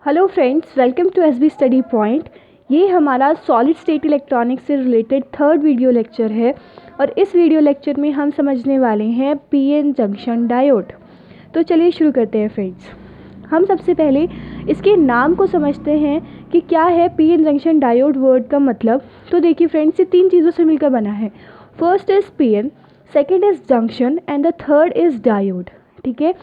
Hello friends, welcome to SB study point. ये हमारा solid state electronics से related third video lecture है और इस वीडियो लेक्चर में हम समझने वाले हैं पीएन जंक्शन डायोड। तो चलिए शुरू करते हैं फ्रेंड्स। हम सबसे पहले इसके नाम को समझते हैं कि क्या है पीएन जंक्शन डायोड वर्ड का मतलब। तो देखिए फ्रेंड्स, ये तीन चीज़ों से मिलकर बना है। First is PN, second is junction and the third is diode. ठीक है,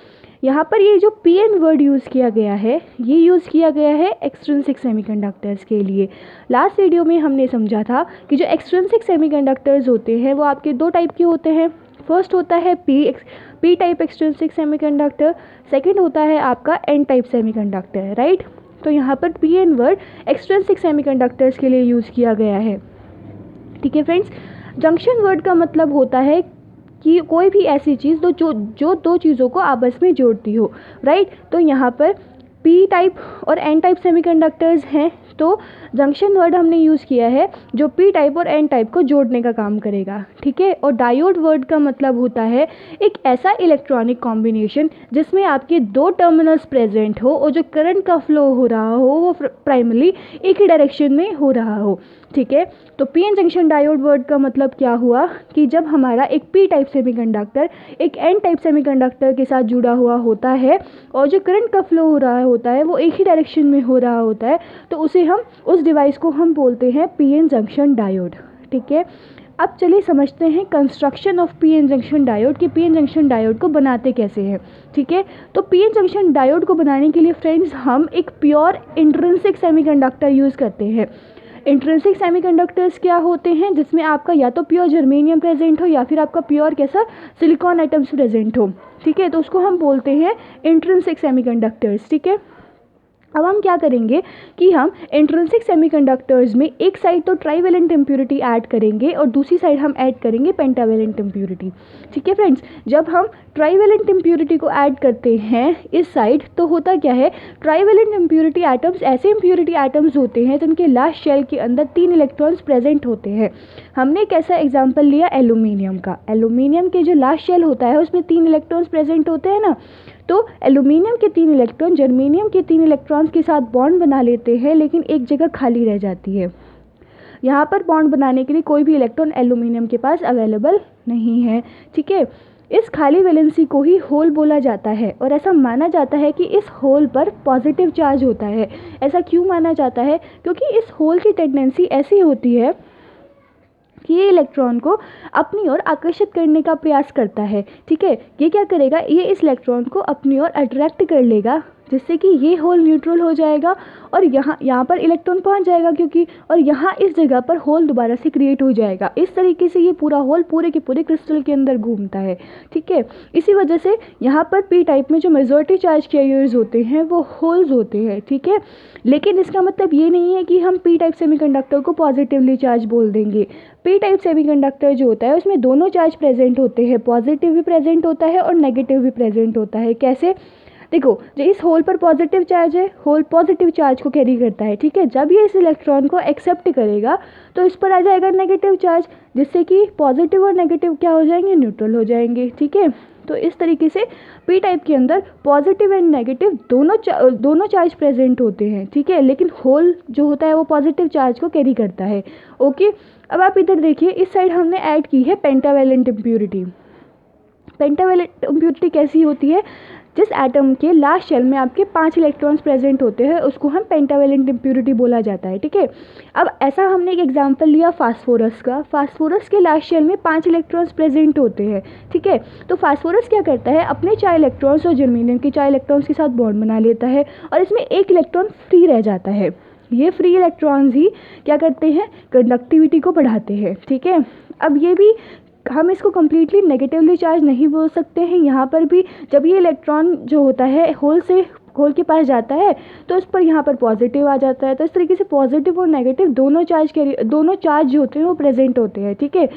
यहाँ पर ये जो पीएन वर्ड यूज़ किया गया है, ये यूज़ किया गया है एक्सट्रिंसिक सेमीकंडक्टर्स के लिए। लास्ट वीडियो में हमने समझा था कि जो एक्सट्रिंसिक सेमीकंडक्टर्स होते हैं वो आपके दो टाइप के होते हैं। फर्स्ट होता है P type extrinsic semiconductor, second होता है आपका एन टाइप सेमीकंडक्टर, राइट। तो यहाँ पर पीएन वर्ड एक्सट्रिंसिक सेमीकंडक्टर्स के लिए यूज़ किया गया है। ठीक है फ्रेंड्स, जंक्शन वर्ड का मतलब होता है कि कोई भी ऐसी चीज़ जो दो चीज़ों को आपस में जोड़ती हो, राइट। तो यहाँ पर पी टाइप और एन टाइप सेमीकंडक्टर्स हैं, तो जंक्शन वर्ड हमने यूज़ किया है जो पी टाइप और एन टाइप को जोड़ने का काम करेगा। ठीक है, और डायोड वर्ड का मतलब होता है एक ऐसा इलेक्ट्रॉनिक कॉम्बिनेशन जिसमें आपके दो टर्मिनल्स प्रेजेंट हो और जो करंट का फ्लो हो रहा हो वो प्राइमरली एक ही डायरेक्शन में हो रहा हो। ठीक है, तो पीएन जंक्शन डायोड वर्ड का मतलब क्या हुआ कि जब हमारा एक पी टाइप सेमीकंडक्टर एक एन टाइप सेमीकंडक्टर के साथ जुड़ा हुआ होता है और जो करंट का फ्लो हो रहा होता है वो एक ही डायरेक्शन में हो रहा होता है, तो उस डिवाइस को हम बोलते हैं पीएन जंक्शन डायोड। ठीक है, अब चलिए समझते हैं construction of PN junction diode कि पीएन जंक्शन डायोड को बनाते कैसे हैं। ठीक है, तो पीएन जंक्शन डायोड को बनाने के लिए फ्रेंड्स हम एक प्योर इंट्रिंसिक सेमीकंडक्टर यूज़ करते हैं। इंट्रिंसिक सेमीकंडक्टर्स क्या होते हैं, जिसमें आपका या तो प्योर जर्मेनियम प्रेजेंट हो या फिर आपका प्योर कैसा सिलिकॉन आइटम्स प्रेजेंट हो। ठीक है, तो उसको हम बोलते हैं इंट्रिंसिक सेमीकंडक्टर्स। ठीक है, अब हम क्या करेंगे कि हम इंट्रिंसिक सेमीकंडक्टर्स में एक साइड तो ट्राईवेलेंट इम्प्योरिटी ऐड करेंगे और दूसरी साइड हम ऐड करेंगे पेंटावेलेंट इम्प्योरिटी। ठीक है फ्रेंड्स, जब हम ट्राईवेलेंट इम्प्योरिटी को ऐड करते हैं इस साइड, तो होता क्या है, ट्राईवेलेंट इम्प्योरिटी एटम्स ऐसे इम्प्योरिटी एटम्स होते हैं जिनके लास्ट शेल के अंदर 3 इलेक्ट्रॉन्स प्रेजेंट होते हैं। हमने एक ऐसा एग्जाम्पल लिया एल्यूमिनियम का। एल्यूमिनियम के जो लास्ट शेल होता है उसमें 3 इलेक्ट्रॉन्स प्रेजेंट होते हैं ना, तो एल्यूमिनियम के 3 इलेक्ट्रॉन जर्मेनियम के 3 इलेक्ट्रॉन्स के साथ बॉन्ड बना लेते हैं, लेकिन एक जगह खाली रह जाती है। यहाँ पर बॉन्ड बनाने के लिए कोई भी इलेक्ट्रॉन एल्यूमिनियम के पास अवेलेबल नहीं है। ठीक है, इस खाली वैलेंसी को ही होल बोला जाता है और ऐसा माना जाता है कि इस होल पर पॉजिटिव चार्ज होता है। ऐसा क्यों माना जाता है, क्योंकि इस होल की टेंडेंसी ऐसी होती है कि ये इलेक्ट्रॉन को अपनी ओर आकर्षित करने का प्रयास करता है। ठीक है, ये क्या करेगा, ये इस इलेक्ट्रॉन को अपनी ओर अट्रैक्ट कर लेगा, जिससे कि ये होल न्यूट्रल हो जाएगा और यहाँ पर इलेक्ट्रॉन पहुँच जाएगा क्योंकि, और यहाँ इस जगह पर होल दोबारा से क्रिएट हो जाएगा। इस तरीके से ये पूरा होल पूरे के पूरे क्रिस्टल के अंदर घूमता है। ठीक है, इसी वजह से यहाँ पर पी टाइप में जो मेजॉरिटी चार्ज कैरियर्स होते हैं वो होल्स होते हैं। ठीक है, लेकिन इसका मतलब ये नहीं है कि हम पी टाइप सेमीकंडक्टर को पॉजिटिवली चार्ज बोल देंगे। पी टाइप सेमीकंडक्टर जो होता है उसमें दोनों चार्ज प्रेजेंट होते हैं, पॉजिटिव भी प्रेजेंट होता है और नेगेटिव भी प्रेजेंट होता है। कैसे, देखो, जो इस होल पर पॉजिटिव चार्ज है, होल पॉजिटिव चार्ज को कैरी करता है। ठीक है, जब ये इस इलेक्ट्रॉन को एक्सेप्ट करेगा तो इस पर आ जाएगा नेगेटिव चार्ज, जिससे कि पॉजिटिव और नेगेटिव क्या हो जाएंगे, न्यूट्रल हो जाएंगे। ठीक है, तो इस तरीके से पी टाइप के अंदर पॉजिटिव एंड नेगेटिव दोनों चार्ज प्रेजेंट होते हैं। ठीक है, लेकिन होल जो होता है वो पॉजिटिव चार्ज को कैरी करता है। ओके, अब आप इधर देखिए, इस साइड हमने ऐड की है पेंटावेलेंट इम्प्योरिटी। पेंटावेलेंट इम्प्योरिटी कैसी होती है, जिस एटम के लास्ट शेल में आपके 5 इलेक्ट्रॉन्स प्रेजेंट होते हैं उसको हम पेंटावेलेंट इम्प्योरिटी बोला जाता है। ठीक है, अब ऐसा हमने एक एग्जांपल लिया फास्फोरस का। फास्फोरस के लास्ट शेल में 5 इलेक्ट्रॉन्स प्रेजेंट होते हैं। ठीक है, तो फास्फोरस क्या करता है, अपने 4 इलेक्ट्रॉन्स और जर्मेनियम के 4 इलेक्ट्रॉन्स के साथ बॉन्ड बना लेता है और इसमें एक इलेक्ट्रॉन फ्री रह जाता है। ये फ्री इलेक्ट्रॉन्स ही क्या करते हैं, कंडक्टिविटी को बढ़ाते हैं। ठीक है, अब ये भी हम इसको कम्प्लीटली नेगेटिवली चार्ज नहीं बोल सकते हैं। यहाँ पर भी जब ये इलेक्ट्रॉन जो होता है होल के पास जाता है तो उस पर यहाँ पर पॉजिटिव आ जाता है। तो इस तरीके से पॉजिटिव और नेगेटिव दोनों चार्ज जो होते हैं वो प्रेजेंट होते हैं। ठीक है,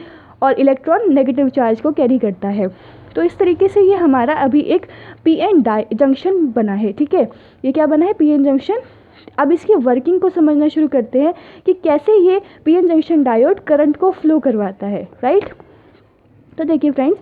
और इलेक्ट्रॉन नेगेटिव चार्ज को कैरी करता है। तो इस तरीके से ये हमारा अभी एक पीएन जंक्शन बना है। ठीक है, ये क्या बना है, पीएन जंक्शन। अब इसकी वर्किंग को समझना शुरू करते हैं कि कैसे ये पीएन जंक्शन डायोड करंट को फ्लो करवाता है, राइट। तो देखिए फ्रेंड्स,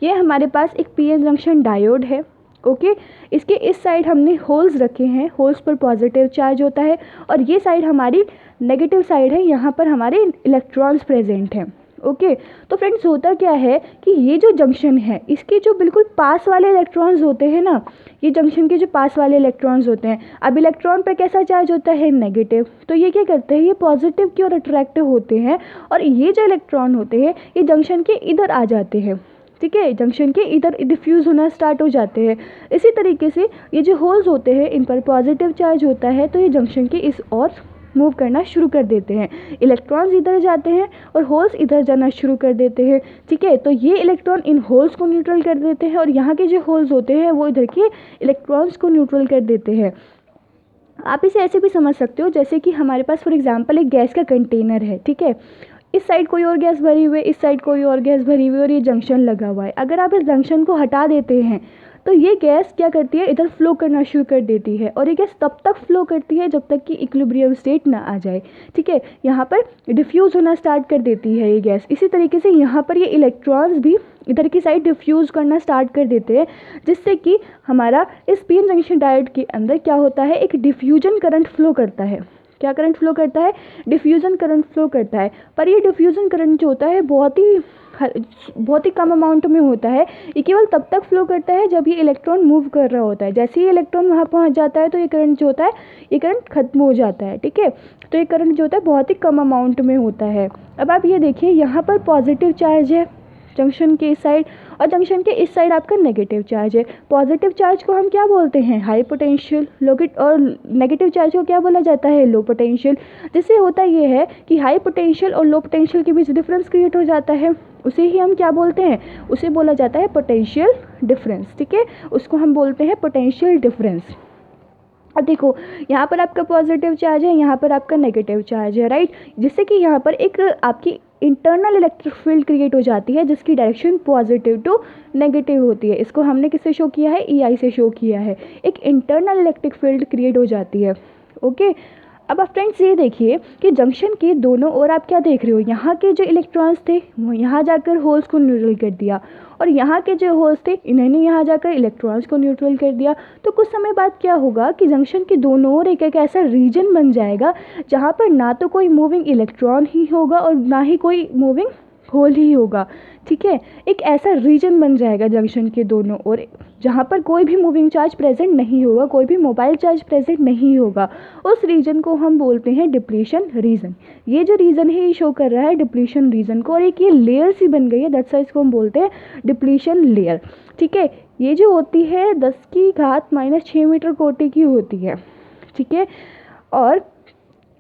ये हमारे पास एक पीएन जंक्शन डायोड है ओके। इसके इस साइड हमने होल्स रखे हैं, होल्स पर पॉजिटिव चार्ज होता है और ये साइड हमारी नेगेटिव साइड है, यहाँ पर हमारे इलेक्ट्रॉन्स प्रेजेंट हैं। ओके। तो फ्रेंड्स होता क्या है कि ये जो जंक्शन है इसके जो बिल्कुल पास वाले इलेक्ट्रॉन्स होते हैं ना, ये जंक्शन के जो पास वाले इलेक्ट्रॉन्स होते हैं, अब इलेक्ट्रॉन पर कैसा चार्ज होता है, नेगेटिव, तो ये क्या करते हैं, ये पॉजिटिव की ओर अट्रैक्टिव होते हैं और ये जो इलेक्ट्रॉन होते हैं ये जंक्शन के इधर आ जाते हैं। ठीक है, जंक्शन के इधर डिफ्यूज़ होना स्टार्ट हो जाते हैं। इसी तरीके से ये जो होल्स होते हैं इन पर पॉजिटिव चार्ज होता है, तो ये जंक्शन के इस ओर मूव करना शुरू कर देते हैं। इलेक्ट्रॉन्स इधर जाते हैं और होल्स इधर जाना शुरू कर देते हैं। ठीक है, तो ये इलेक्ट्रॉन इन होल्स को न्यूट्रल कर देते हैं और यहाँ के जो होल्स होते हैं वो इधर के इलेक्ट्रॉन्स को न्यूट्रल कर देते हैं। आप इसे ऐसे भी समझ सकते हो जैसे कि हमारे पास फॉर एग्जांपल एक गैस का कंटेनर है। ठीक है, इस साइड कोई और गैस भरी हुई है, इस साइड कोई और गैस भरी हुई है और ये जंक्शन लगा हुआ है। अगर आप इस जंक्शन को हटा देते हैं तो ये गैस क्या करती है, इधर फ्लो करना शुरू कर देती है और ये गैस तब तक फ्लो करती है जब तक कि इक्विलिब्रियम स्टेट ना आ जाए। ठीक है, यहाँ पर डिफ्यूज़ होना स्टार्ट कर देती है ये गैस। इसी तरीके से यहाँ पर ये इलेक्ट्रॉन्स भी इधर की साइड डिफ्यूज़ करना स्टार्ट कर देते हैं, जिससे कि हमारा इस पीएन जंक्शन डायोड के अंदर क्या होता है, एक डिफ्यूजन करंट फ्लो करता है। क्या करंट फ्लो करता है, डिफ्यूज़न करंट फ्लो करता है। पर ये डिफ्यूज़न करंट जो होता है बहुत ही कम अमाउंट में होता है। ये केवल तब तक फ्लो करता है जब ये इलेक्ट्रॉन मूव कर रहा होता है। जैसे ही इलेक्ट्रॉन वहाँ पहुँच जाता है तो ये करंट जो होता है, ये करंट खत्म हो जाता है। ठीक है, तो ये करंट जो होता है बहुत ही कम अमाउंट में होता है। अब आप ये देखिए, यहाँ पर पॉजिटिव चार्ज है जंक्शन के इस साइड और जंक्शन के इस साइड आपका नेगेटिव चार्ज है। पॉजिटिव चार्ज को हम क्या बोलते हैं, हाई पोटेंशियल, और नेगेटिव चार्ज को क्या बोला जाता है, लो पोटेंशियल। जिससे होता ये है कि हाई पोटेंशियल और लो पोटेंशियल के बीच डिफरेंस क्रिएट हो जाता है, उसे ही हम क्या बोलते हैं, उसे बोला जाता है पोटेंशियल डिफरेंस। ठीक है, उसको हम बोलते हैं पोटेंशियल डिफरेंस। अब देखो, यहाँ पर आपका पॉजिटिव चार्ज है, यहाँ पर आपका नेगेटिव चार्ज है, राइट। जिससे कि यहाँ पर एक आपकी इंटरनल इलेक्ट्रिक फील्ड क्रिएट हो जाती है जिसकी डायरेक्शन पॉजिटिव टू नेगेटिव होती है। इसको हमने किससे शो किया है, EI से शो किया है। एक इंटरनल इलेक्ट्रिक फील्ड क्रिएट हो जाती है। ओके। अब आप फ्रेंड्स ये देखिए कि जंक्शन के दोनों ओर आप क्या देख रहे हो, यहाँ के जो इलेक्ट्रॉन्स थे वो यहाँ जाकर होल्स को न्यूट्रल कर दिया और यहाँ के जो होल्स थे इन्होंने यहाँ जाकर इलेक्ट्रॉन्स को न्यूट्रल कर दिया। तो कुछ समय बाद क्या होगा कि जंक्शन के दोनों ओर एक ऐसा रीजन बन जाएगा जहाँ पर ना तो कोई मूविंग इलेक्ट्रॉन ही होगा और ना ही कोई मूविंग होल ही होगा। ठीक है, एक ऐसा रीजन बन जाएगा जंक्शन के दोनों ओर जहाँ पर कोई भी मूविंग चार्ज प्रेजेंट नहीं होगा, कोई भी मोबाइल चार्ज प्रेजेंट नहीं होगा। उस रीजन को हम बोलते हैं डिप्लीशन रीजन। ये जो रीजन है ये शो कर रहा है डिप्लीशन रीजन को और एक ये लेयर सी बन गई है, दैट्स व्हाई इसको हम बोलते हैं डिप्लीशन लेयर। ठीक है, ये जो होती है 10⁻⁻⁶ मीटर कोटि की होती है। ठीक है, और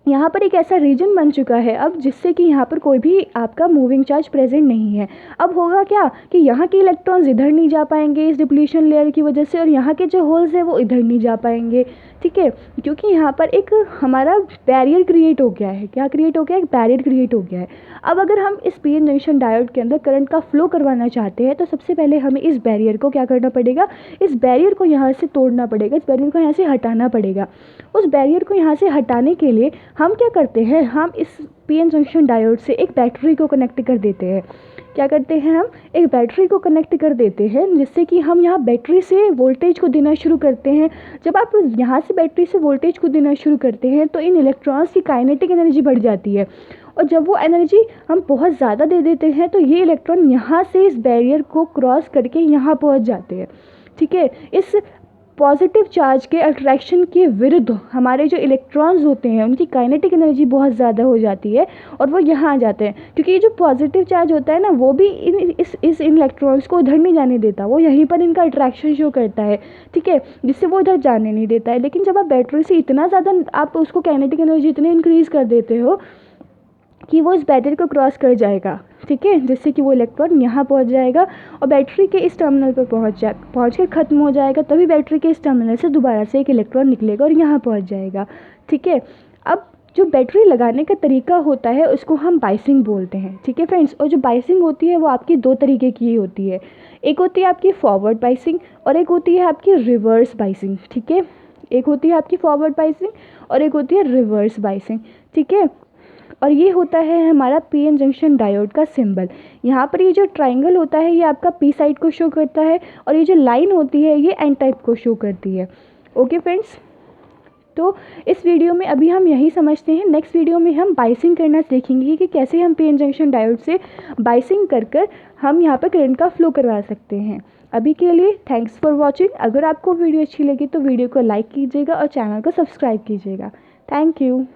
यहाँ पर एक ऐसा रीजन बन चुका है अब जिससे कि यहाँ पर कोई भी आपका मूविंग चार्ज प्रेजेंट नहीं है। अब होगा क्या कि यहाँ के इलेक्ट्रॉन्स इधर नहीं जा पाएंगे इस डिप्लीशन लेयर की वजह से और यहाँ के जो होल्स है वो इधर नहीं जा पाएंगे। ठीक है, क्योंकि यहाँ पर एक हमारा बैरियर क्रिएट हो गया है। क्या क्रिएट हो गया, एक बैरियर क्रिएट हो गया है। अब अगर हम इस पीएन जंक्शन डायोड के अंदर करंट का फ्लो करवाना चाहते हैं तो सबसे पहले हमें इस बैरियर को क्या करना पड़ेगा, इस बैरियर को यहाँ से तोड़ना पड़ेगा, इस बैरियर को यहाँ से हटाना पड़ेगा। उस बैरियर को यहाँ से हटाने के लिए हम क्या करते हैं, हम इस पीएन जंक्शन डायोड से एक बैटरी को कनेक्ट कर देते हैं। क्या करते हैं, हम एक बैटरी को कनेक्ट कर देते हैं जिससे कि हम यहाँ बैटरी से वोल्टेज को देना शुरू करते हैं। जब आप यहाँ से बैटरी से वोल्टेज को देना शुरू करते हैं तो इन इलेक्ट्रॉन्स की काइनेटिक एनर्जी बढ़ जाती है और जब वो एनर्जी हम बहुत ज़्यादा दे देते हैं तो ये इलेक्ट्रॉन यहाँ से इस बैरियर को क्रॉस करके यहाँ पहुँच जाते हैं। ठीक है, इस पॉजिटिव चार्ज के अट्रैक्शन के विरुद्ध हमारे जो इलेक्ट्रॉन्स होते हैं उनकी काइनेटिक एनर्जी बहुत ज़्यादा हो जाती है और वो यहाँ आ जाते हैं, क्योंकि ये जो पॉजिटिव चार्ज होता है ना वो भी इस इलेक्ट्रॉन्स को उधर नहीं जाने देता, वो यहीं पर इनका अट्रैक्शन शो करता है। ठीक है, जिससे वो उधर जाने नहीं देता है। लेकिन जब आप बैटरी से इतना ज़्यादा आप उसको काइनेटिक एनर्जी इतनी इंक्रीज़ कर देते हो कि वो इस बैरियर को क्रॉस कर जाएगा। ठीक है, जिससे कि वो इलेक्ट्रॉन यहाँ पहुँच जाएगा और बैटरी के इस टर्मिनल पर पहुँच कर ख़त्म हो जाएगा। तभी बैटरी के इस टर्मिनल से दोबारा से एक इलेक्ट्रॉन निकलेगा और यहाँ पहुँच जाएगा। ठीक है, अब जो बैटरी लगाने का तरीका होता है उसको हम बाइसिंग बोलते हैं। ठीक है फ्रेंड्स, और जो बाइसिंग होती है वो आपकी दो तरीके की होती है। एक होती है आपकी फॉरवर्ड बाइसिंग और एक होती है आपकी रिवर्स बाइसिंग। ठीक है, एक होती है आपकी फॉरवर्ड बाइसिंग और एक होती है रिवर्स बाइसिंग। ठीक है, और ये होता है हमारा पीएन जंक्शन डायोड का सिंबल। यहाँ पर ये जो ट्राइंगल होता है ये आपका पी साइड को शो करता है और ये जो लाइन होती है ये एन टाइप को शो करती है। ओके फ्रेंड्स, तो इस वीडियो में अभी हम यही समझते हैं। नेक्स्ट वीडियो में हम बाइसिंग करना सीखेंगे कि कैसे हम पीएन जंक्शन डायोड से बाइसिंग कर हम यहाँ पर करंट का फ्लो करवा सकते हैं। अभी के लिए थैंक्स फॉर वॉचिंग। अगर आपको वीडियो अच्छी लगी तो वीडियो को लाइक कीजिएगा और चैनल को सब्सक्राइब कीजिएगा। Thank you.